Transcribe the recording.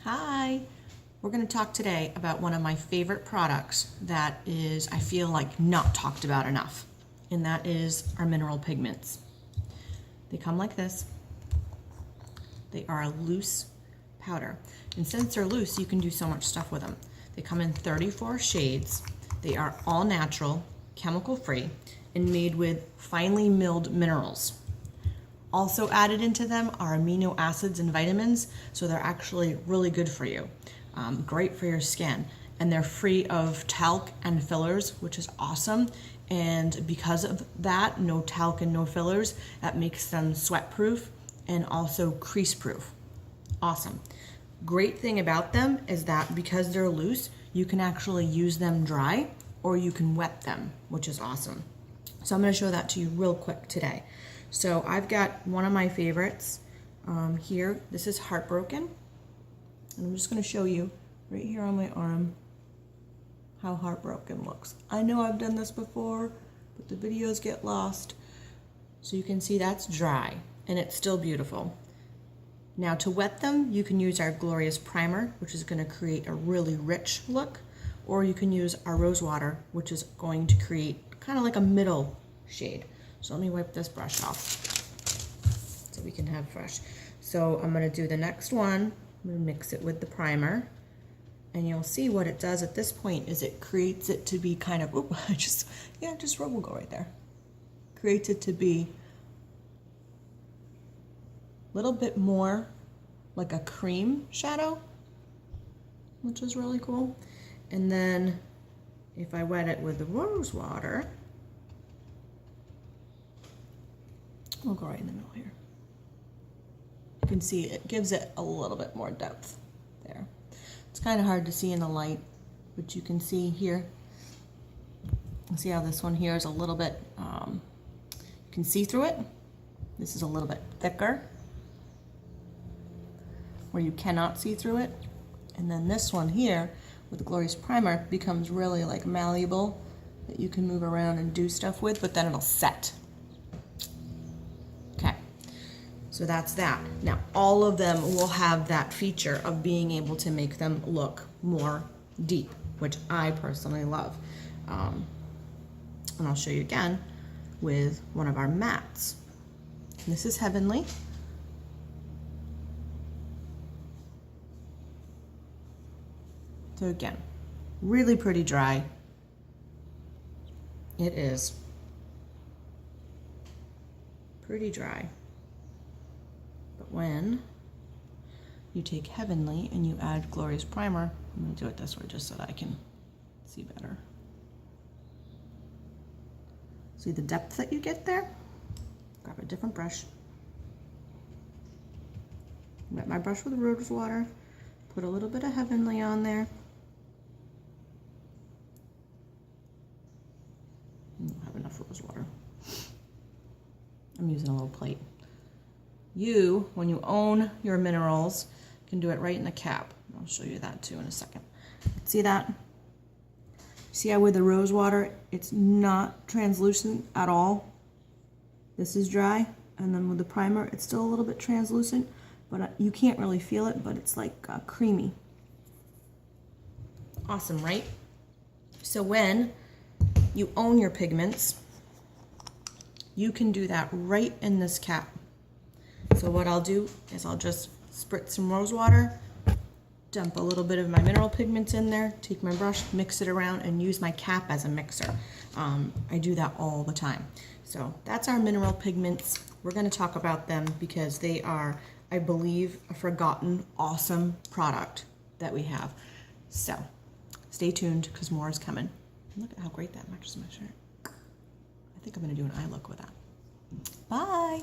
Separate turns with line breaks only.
Hi, we're going to talk today about one of my favorite products that is, I feel like, not talked about enough, and that is our mineral pigments. They come like this. They are a loose powder, and since they're loose, you can do so much stuff with them. They come in 34 shades. They are all natural, chemical free, and made with finely milled minerals. Also added into them are amino acids and vitamins, so they're actually really good for you. Great for your skin. And they're free of talc and fillers, which is awesome. And because of that, no talc and no fillers, that makes them sweat proof and also crease proof. Awesome. Great thing about them is that because they're loose, you can actually use them dry or you can wet them, which is awesome. So I'm going to show that to you real quick today. So I've got one of my favorites here. This is Heartbroken. And I'm just going to show you right here on my arm how Heartbroken looks. I know I've done this before, but the videos get lost. So you can see that's dry and it's still beautiful. Now to wet them, you can use our Glorious Primer, which is going to create a really rich look, or you can use our Rose Water, which is going to create kind of like a middle shade. So let me wipe this brush off so we can have fresh. So I'm going to do the next one. I'm going to mix it with the primer. And you'll see what it does at this point is it creates it to be kind of, oop, just will go right there. Creates it to be a little bit more like a cream shadow, which is really cool. And then if I wet it with the Rose Water, we'll go right in the middle here. You can see it gives it a little bit more depth there. It's kind of hard to see in the light, but you can see here. See how this one here is a little bit, you can see through it. This is a little bit thicker, where you cannot see through it. And then this one here with the Glorious Primer becomes really like malleable that you can move around and do stuff with, but then it'll set. So that's that. Now, all of them will have that feature of being able to make them look more deep, which I personally love. And I'll show you again with one of our mattes. This is Heavenly. So again, really pretty dry. It is pretty dry. But when you take Heavenly and you add Glorious Primer, I'm going to do it this way just so that I can see better. See the depth that you get there? Grab a different brush. Wet my brush with Rose Water. Put a little bit of Heavenly on there. I don't have enough Rose Water. I'm using a little plate. You, when you own your minerals, can do it right in the cap. I'll show you that too in a second. See that? See how with the Rose Water, it's not translucent at all. This is dry, and then with the primer, it's still a little bit translucent, but you can't really feel it, but it's like creamy. Awesome, right? So when you own your pigments, you can do that right in this cap. So what I'll do is I'll just spritz some Rose Water, dump a little bit of my mineral pigments in there, take my brush, mix it around, and use my cap as a mixer. I do that all the time. So that's our mineral pigments. We're going to talk about them because they are, I believe, a forgotten, awesome product that we have. So stay tuned because more is coming. Look at how great that matches my shirt. I think I'm going to do an eye look with that. Bye!